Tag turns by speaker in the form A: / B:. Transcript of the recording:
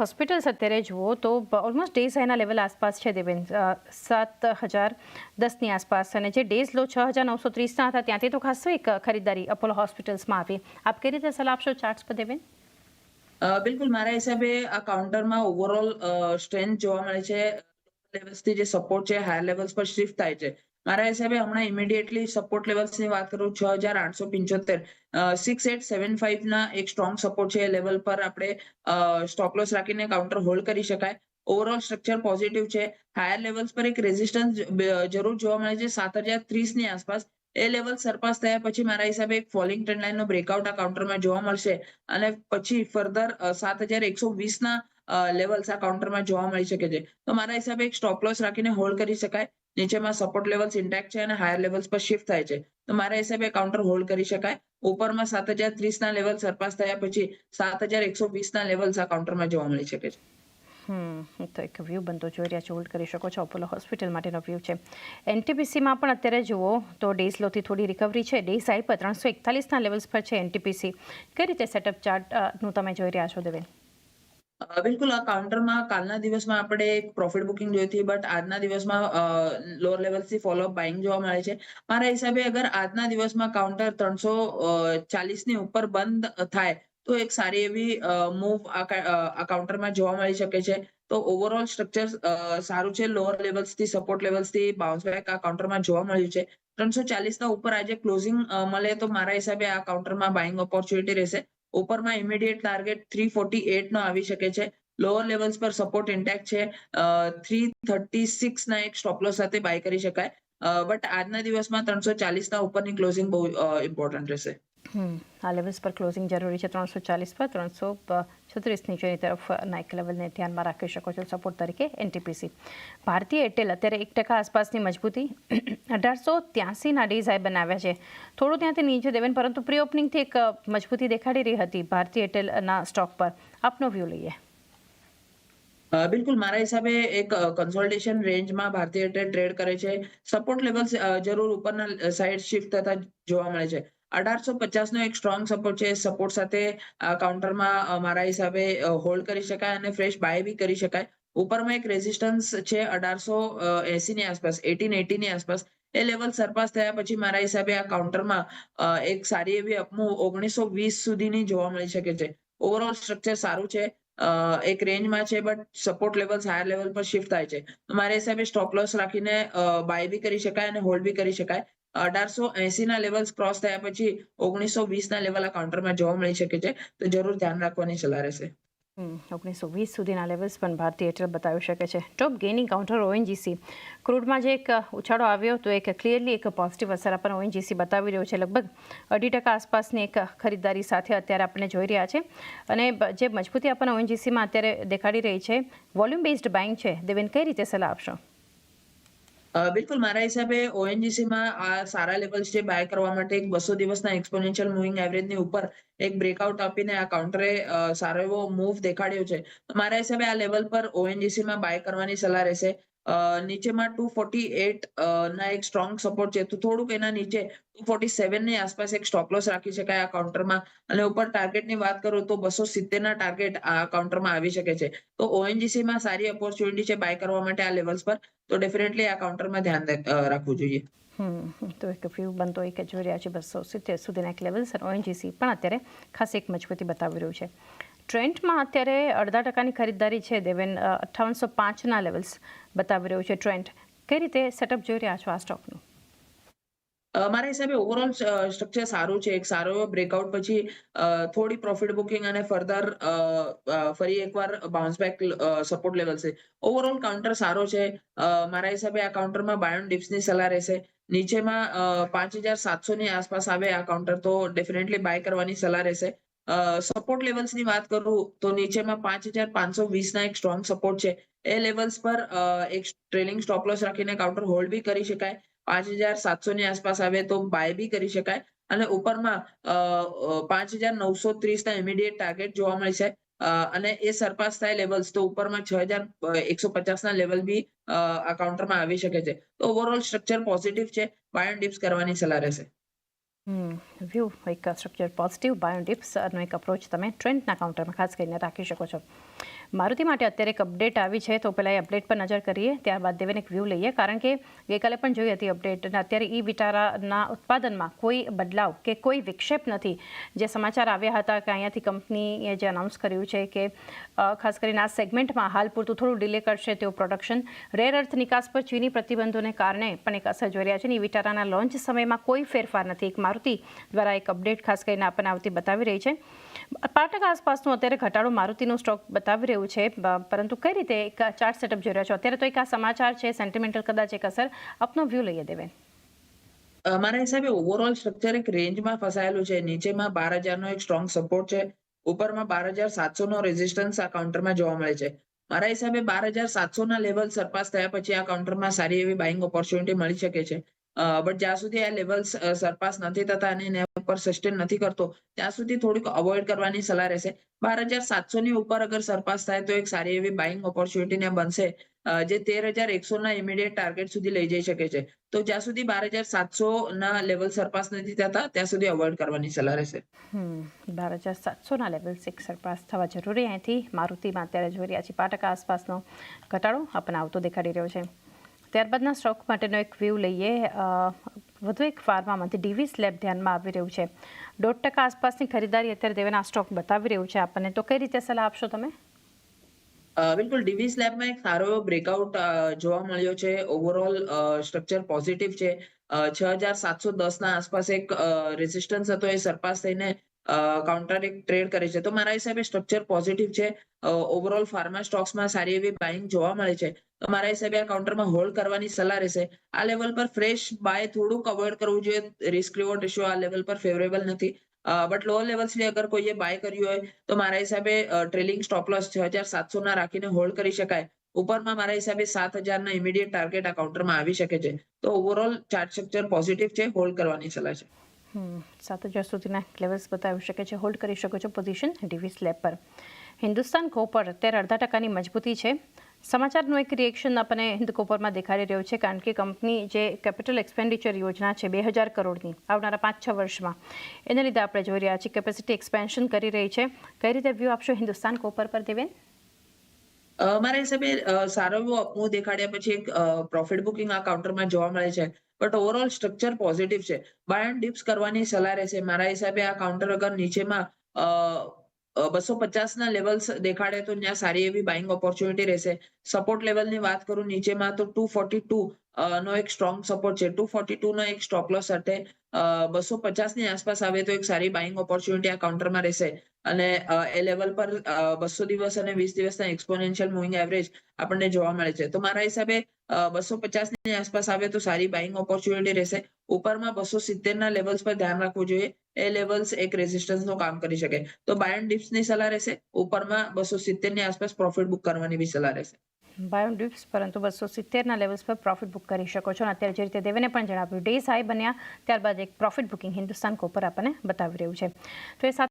A: Hospitals અત્યારે જુઓ તો ઓલમોસ્ટ ડેઝ હાઈના લેવલ આસપાસ છે દેવેન, 7,010ની આસપાસ, અને જે ડેઝ લો 6,930ના હતા ત્યાંથી તો ખાસ એક ખરીદારી અપોલો હોસ્પિટલ્સમાં આવી. આપ કઈ રીતે સલાહ આપશો ચાર્ટ્સ પર દેવેન?
B: બિલકુલ મારા હિસાબે આ કાઉન્ટરમાં ઓવરઓલ સ્ટ્રેન્થ જોવા મળે છે. લેવલ્સથી જે સપોર્ટ છે હાયર લેવલ્સ પર શિફ્ટ થાય છે. મારા હિસાબે હમણાં ઇમિડિયેટલી સપોર્ટ લેવલ્સની વાત કરું 6,875, 6,875 ના એક સ્ટ્રોંગ સપોર્ટ છે. એ લેવલ પર આપણે સ્ટોપ લોસ રાખીને કાઉન્ટર હોલ્ડ કરી શકાય. ઓવરઓલ સ્ટ્રક્ચર પોઝિટિવ છે. હાયર લેવલ્સ પર એક રેઝિસ્ટન્સ જરૂર જોવા મળે છે 7,030ની આસપાસ. એ લેવલ સરપાસ થયા પછી મારા હિસાબે એક ફોલિંગ ટ્રેન્ડ લાઇનનો બ્રેકઆઉટ આ કાઉન્ટરમાં જોવા મળશે અને પછી ફર્ધર 7,120ના લેવલ્સ આ કાઉન્ટરમાં જોવા મળી શકે છે. તો મારા હિસાબે એક સ્ટોપ લોસ રાખીને હોલ્ડ કરી શકાય. નીચેમાં સપોર્ટ લેવલ્સ ઇન્ટેક્ટ છે અને હાયર લેવલ્સ પર શિફ્ટ થાય છે. તો મારા હિસાબે કાઉન્ટર હોલ્ડ કરી શકાય. ઉપરમાં 7,030ના લેવલ સરપાસ થયા પછી 7,120ના લેવલ્સ આ કાઉન્ટરમાં જોવા મળી શકે છે.
A: તો એક વ્યૂ બનતો જોઈ રહ્યા છો, હોલ્ડ કરી શકો છો. અપોલો હોસ્પિટલ માટેનો વ્યૂ છે. એનટીપીસીમાં પણ અત્યારે જુઓ તો ડેઝ લોથી થોડી રિકવરી છે. ડે સાઈ પર 341ના લેવલ્સ પર છે એનટીપીસી. કઈ રીતે સેટઅપ ચાર્ટનું તમે જોઈ રહ્યા છો દેવેન?
B: બિલકુલ આ કાઉન્ટરમાં કાલના દિવસમાં આપણે એક પ્રોફિટ બુકિંગ જોઈ હતી, બટ આજના દિવસમાં લોઅર લેવલ્સથી ફોલોઅપ બાઇંગ જોવા મળે છે. મારા હિસાબે અગર આજના દિવસમાં કાઉન્ટર 340ની ઉપર બંધ થાય તો એક સારી એવી મૂવ આ કાઉન્ટરમાં જોવા મળી શકે છે. તો ઓવરઓલ સ્ટ્રક્ચર સારું છે. લોઅર લેવલ્સથી સપોર્ટ લેવલ્સથી બાઉન્સ બેક આ કાઉન્ટરમાં જોવા મળ્યું છે. 340ના ઉપર આજે ક્લોઝિંગ મળે તો મારા હિસાબે આ કાઉન્ટરમાં બાઇંગ ઓપોર્ચ્યુનિટી રહેશે. ઉપરમાં ઇમિડિયેટ ટાર્ગેટ 348 નો આવી શકે છે. લોઅર લેવલ્સ પર સપોર્ટ ઇન્ટેક્ટ છે. 336ના એક સ્ટોપ લોસ સાથે બાય કરી શકાય. બટ આજના દિવસમાં 340ના ઉપરની ક્લોઝિંગ બહુ ઇમ્પોર્ટન્ટ રહેશે.
A: આ લેવલ્સ પર ક્લોઝિંગ જરૂરી છે. 340 પર 336 નીચેની તરફના એક લેવલને ધ્યાનમાં રાખી શકો છો સપોર્ટ તરીકે. એનટીપીસી, ભારતીય એરટેલ અત્યારે 1% આસપાસની મજબૂતી, 1883ના ડેઝ હાઈ બનાવ્યા છે. થોડું ત્યાંથી નીચે દેવેન, પરંતુ પ્રી ઓપનિંગથી એક મજબૂતી દેખાડી રહી હતી ભારતીય એરટેલના સ્ટોક પર. આપનો વ્યૂ લઈએ.
B: બિલકુલ મારા હિસાબે એક કન્સોલિડેશન રેન્જમાં ભારતીય એરટેલ ટ્રેડ કરે છે. સપોર્ટ લેવલ્સ જરૂર ઉપરના સાઈડ શિફ્ટ થતા જોવા મળે છે. 1850નો એક સ્ટ્રોંગ સપોર્ટ છે. સપોર્ટ સાથે કાઉન્ટરમાં મારા હિસાબે હોલ્ડ કરી શકાય અને ફ્રેશ બાય બી કરી શકાય. ઉપરમાં એક રેઝિસ્ટન્સ છે 1880ની આસપાસ, 1880ની આસપાસ. એ લેવલ સરપાસ થયા પછી મારા હિસાબે આ કાઉન્ટરમાં એક સારી એવી અપમૂવ 1920 સુધીની જોવા મળી શકે છે. ઓવરઓલ સ્ટ્રક્ચર સારું છે. એક રેન્જમાં છે, but support levels higher level પર શિફ્ટ થાય છે. તો મારા હિસાબે સ્ટોપ લોસ રાખીને બાય બી કરી શકાય અને હોલ્ડ બી કરી શકાય. 1880ના લેવલ્સ ક્રોસ થયા પછી 1920ના લેવલ આ કાઉન્ટરમાં જોવા મળી શકે છે. તો જરૂર ધ્યાન રાખવાની સલાહ રહેશે.
A: 1920 સુધીના લેવલ્સ પણ ભારતીય એરટેલ બતાવી શકે છે. ટોપ ગેઇનિંગ કાઉન્ટર ઓએનજીસી. ક્રૂડમાં જે એક ઉછાળો આવ્યો તો એક ક્લિયરલી એક પોઝિટિવ અસર આપણને ઓએનજીસી બતાવી રહ્યો છે. લગભગ 2% આસપાસની એક ખરીદારી સાથે અત્યારે આપણે જોઈ રહ્યા છે. અને જે મજબૂતી આપણને ઓએનજીસીમાં અત્યારે દેખાડી રહી છે, વોલ્યુમ બેઝડ બાઇંગ છે. દેવેન, કઈ રીતે સલાહ આપશો?
B: બિલકુલ મારા હિસાબે ઓએનજીસીમાં આ સારા લેવલ્સ છે બાય કરવા માટે. એક 200 દિવસના એક્સપોનેન્શિયલ મૂવિંગ એવરેજની ઉપર એક બ્રેકઆઉટ આપીને આ કાઉન્ટરે સારો એવો મૂવ દેખાડ્યો છે. તો મારા હિસાબે આ લેવલ પર ઓએનજીસીમાં બાય કરવાની સલાહ રહેશે. નીચેમાં 248 ના એક સ્ટ્રોંગ સપોર્ટ છે. તો થોડુંક એના નીચે 247ની આસપાસ એક સ્ટોપ લોસ રાખી શકાય આ કાઉન્ટરમાં. અને ઉપર ટાર્ગેટની વાત કરું તો 270ના ટાર્ગેટ આ કાઉન્ટરમાં આવી શકે છે. તો ઓએનજીસીમાં સારી ઓપોર્ચ્યુનિટી છે બાય કરવા માટે આ લેવલ્સ પર. તો ડેફિનેટલી આ કાઉન્ટરમાં ધ્યાન રાખવું જોઈએ.
A: તો એક વ્યૂ બનતો એક જોઈ રહ્યા છે 270 સુધીના એક લેવલ્સ. ઓએનજીસી પણ અત્યારે ખાસ એક મજબૂતી બતાવી રહ્યું છે. ટ્રેન્ડમાં અત્યારે 0.5%ની ખરીદારી છે દેવેન. 5805ના લેવલ્સ બતાવી રહ્યું છે ટ્રેન્ડ. કઈ રીતે સેટઅપ જોઈ રહ્યા છો આ સ્ટોકનું?
B: મારા હિસાબે ઓવરઓલ સ્ટ્રક્ચર સારું છે. એક સારો એવો બ્રેકઆઉટ પછી થોડી પ્રોફિટ બુકિંગ અને ફર્ધર ફરી એકવાર બાઉન્સ બેક સપોર્ટ લેવલ છે. ઓવરઓલ કાઉન્ટર સારો છે. મારા હિસાબે આ કાઉન્ટરમાં બાય ઓન ડિપ્સની સલાહ રહેશે. નીચેમાં 5,700ની આસપાસ આવે આ કાઉન્ટર તો ડેફિનેટલી બાય કરવાની સલાહ રહેશે. સપોર્ટ લેવલ્સની વાત કરું તો નીચેમાં 5,520ના એક સ્ટ્રોંગ સપોર્ટ છે. એ લેવલ્સ પર એક ટ્રેલિંગ સ્ટોપ લોસ રાખીને કાઉન્ટર હોલ્ડ બી કરી શકાય. 5,700ની આસપાસ આવે તો બાય બી કરી શકાય. અને ઉપરમાં 5,930ના ઇમિડિયેટ ટાર્ગેટ જોવા મળે છે. અને એ સરપાસ થાય લેવલ્સ તો ઉપરમાં 6,150ના લેવલ બી આ કાઉન્ટરમાં આવી શકે છે. તો ઓવરઓલ સ્ટ્રક્ચર પોઝિટિવ છે. બાય ઓન ડિપ્સ કરવાની સલાહ રહેશે.
A: વ્યૂ એક સ્ટ્રક્ચર પોઝિટિવ, બાય ઓન ડિપ્સનો એક અપ્રોચ તમે ટ્રેન્ડના કાઉન્ટરમાં ખાસ કરીને રાખી શકો છો. મારુતિ માટે અત્યારે એક અપડેટ આવી છે, તો પહેલાં એ અપડેટ પર નજર કરીએ, ત્યારબાદ દેવેન એક વ્યૂ લઈએ, કારણ કે ગઈકાલે પણ જોઈ હતી અપડેટ અને અત્યારે ઈ વિટારાના ઉત્પાદનમાં કોઈ બદલાવ કે કોઈ વિક્ષેપ નથી. જે સમાચાર આવ્યા હતા કે અહીંયાથી કંપનીએ જે અનાઉન્સ કર્યું છે કે ખાસ કરીને આ સેગમેન્ટમાં હાલ પૂરતું થોડું ડિલે કરશે તેવું પ્રોડક્શન. રેર અર્થ નિકાસ પર ચીની પ્રતિબંધોને કારણે પણ એક અસર જોઈ રહ્યા છે. ઈ વિટારાના લોન્ચ સમયમાં કોઈ ફેરફાર નથી. એક મારુતિ દ્વારા એક અપડેટ ખાસ કરીને આપણને આવતી બતાવી રહી છે. 5% આસપાસનું અત્યારે ઘટાડો મારુતિનું સ્ટોક બતાવી રહ્યું છે, પરંતુ કઈ રીતે એક ચાર્ટ સેટઅપ જોઈ રહ્યા છો અત્યારે? તો એક આ સમાચાર છે, સેન્ટિમેન્ટલ કદાચ એક અસર. આપનો વ્યૂ લઈએ દેવેન.
B: મારા હિસાબે ઓવરઓલ સ્ટ્રક્ચર એક રેન્જમાં ફસાયેલું છે. નીચેમાં 12,000 નો એક સ્ટ્રોંગ સપોર્ટ છે, ઉપરમાં 12,700 નો રેઝિસ્ટન્સ આ કાઉન્ટરમાં જોવા મળે છે. મારા હિસાબે 12,700 ના લેવલ સરપાસ થયા પછી આ કાઉન્ટરમાં સારી એવી બાઇંગ ઓપોર્ચ્યુનિટી મળી શકે છે. બટ જ્યાં સુધી આ લેવલ્સ સરપાસ નથી થતા અને એના ઉપર સસ્ટેન નથી કરતો, ત્યાં સુધી થોડીક અવોઇડ કરવાની સલાહ રહેશે. 12,700 ની ઉપર અગર સરપાસ થાય તો એક સારી એવી બાઇંગ ઓપોર્ચ્યુનિટી બનશે, જે 13,100 ના ઇમિડિયેટ ટાર્ગેટ સુધી લઈ જઈ શકે છે. તો જ્યાં સુધી 12,700 ના લેવલ સરપાસ નથી થતા ત્યાં સુધી અવોઇડ કરવાની સલાહ રહેશે.
A: 12,700 ના લેવલ્સ એક સરપાસ થવા જરૂરી. અહીંથી મારુતિમાં અત્યારે જોઈ રહ્યા છીએ 5% આસપાસનો ઘટાડો આપણને આવતો દેખાડી રહ્યો છે. ત્યારબાદના સ્ટોક માટેનો એક વ્યૂ લઈએ. વધુ એક ફાર્મામાંથી ડીવીસ લેબ ધ્યાનમાં આવી રહ્યું છે. 1.5% આસપાસની ખરીદારી અત્યારે દેવેના સ્ટોક બતાવી રહ્યું છે આપણને, તો કઈ રીતે સલાહ આપશો તમે?
B: બિલકુલ ડીવીસ લેબમાં એક સારો એવો બ્રેકઆઉટ જોવા મળ્યો છે. ઓવરઓલ સ્ટ્રક્ચર પોઝિટિવ છે. 6,710 ના આસપાસ એક રેઝિસ્ટન્સ હતો, એ સરપાસ થઈને કાઉન્ટર એક ટ્રેડ કરે છે. તો મારા હિસાબે સ્ટ્રક્ચર પોઝિટિવ છે. ઓવરઓલ ફાર્મા સ્ટોક્સમાં સારી એવી બાઇંગ જોવા મળે છે. તો મારા હિસાબે આ કાઉન્ટરમાં હોલ્ડ કરવાની સલાહ રહેશે. આ લેવલ પર ફ્રેશ બાય થોડુંક અવોઇડ કરવું જોઈએ. રિસ્ક રિવોર્ડ રેશિયો આ લેવલ પર ફેવરેબલ નથી. બટ લોઅર લેવલ્સની અગર કોઈએ બાય કર્યું હોય તો મારા હિસાબે ટ્રેલિંગ સ્ટોપ લોસ 6,700 ના રાખીને હોલ્ડ કરી શકાય. ઉપરમાં મારા હિસાબે 7,000 ના ઇમિડિયેટ ટાર્ગેટ આ કાઉન્ટરમાં આવી શકે છે. તો ઓવરઓલ ચાર્ટ સ્ટ્રક્ચર પોઝિટિવ છે, હોલ્ડ કરવાની સલાહ છે.
A: 7,000 સુધીના લેવલ્સ બતાવી શકે છે, હોલ્ડ કરી શકો છો પોઝિશન ડીવીસ લેબ પર. હિન્દુસ્તાન કોપર અત્યારે 0.5% મજબૂતી છે. સમાચારનું એક રિએક્શન આપણને હિન્દ કોપરમાં દેખાડી રહ્યું છે, કારણ કે કંપની જે કેપિટલ એક્સપેન્ડિચર યોજના છે 2,000 કરોડની આવનારા 5-6 વર્ષમાં, એને લીધે આપણે જોઈ રહ્યા છીએ કેપેસિટી એક્સપેન્શન કરી રહી છે. કઈ રીતે વ્યૂ આપશો હિન્દુસ્તાન કોપર પર દેવેન?
B: મારા હિસાબે સારો એવો અપમૂવ દેખાડ્યા પછી એક પ્રોફિટ બુકિંગ આ કાઉન્ટરમાં જોવા મળે છે. બટ ઓવરઓલ સ્ટ્રક્ચર પોઝિટિવ છે. બાય એન્ડ ડિપ્સ કરવાની સલાહ રહેશે. મારા હિસાબે આ કાઉન્ટર અગર નીચેમાં 250 ના લેવલ્સ દેખાડે તો ત્યાં સારી એવી બાઇંગ ઓપોર્ચ્યુનિટી રહેશે. સપોર્ટ લેવલની વાત કરું નીચેમાં તો 242 નો એક સ્ટ્રોંગ સપોર્ટ છે. 242 નો એક સ્ટોપ લોસ સાથે 250 ની આસપાસ આવે તો એક સારી બાઇંગ ઓપોર્ચ્યુનિટી આ કાઉન્ટરમાં રહેશે. અને એ લેવલ પર 200 દિવસ અને 20 દિવસના એક્સપોનેન્શિયલ મૂવિંગ એવરેજ આપણને જોવા મળે છે. તો મારા હિસાબે 250 ની આસપાસ આવે તો સારી બાઇંગ ઓપોર્ચ્યુનિટી રહેશે. ઉપરમાં 270 ના લેવલ્સ પર ધ્યાન રાખવું જોઈએ. એ લેવલ્સ એક રેઝિસ્ટન્સનું કામ કરી શકે. તો બાય એન્ડ ડિપ્સની સલાહ રહેશે. ઉપરમાં 270 ની આસપાસ પ્રોફિટ બુક કરવાની બી સલાહ રહેશે.
A: બાય ડિપ્સ, પરંતુ 270 ના લેવલ્સ પર પ્રોફિટ બુક કરી શકો છો. અને અત્યારે જે રીતે દેવેને પણ જણાવ્યું, ડેઝ હાઈ બન્યા ત્યારબાદ એક પ્રોફિટ બુકિંગ હિન્દુસ્તાન કોપર આપણને બતાવી રહ્યું છે. તો એ સાથે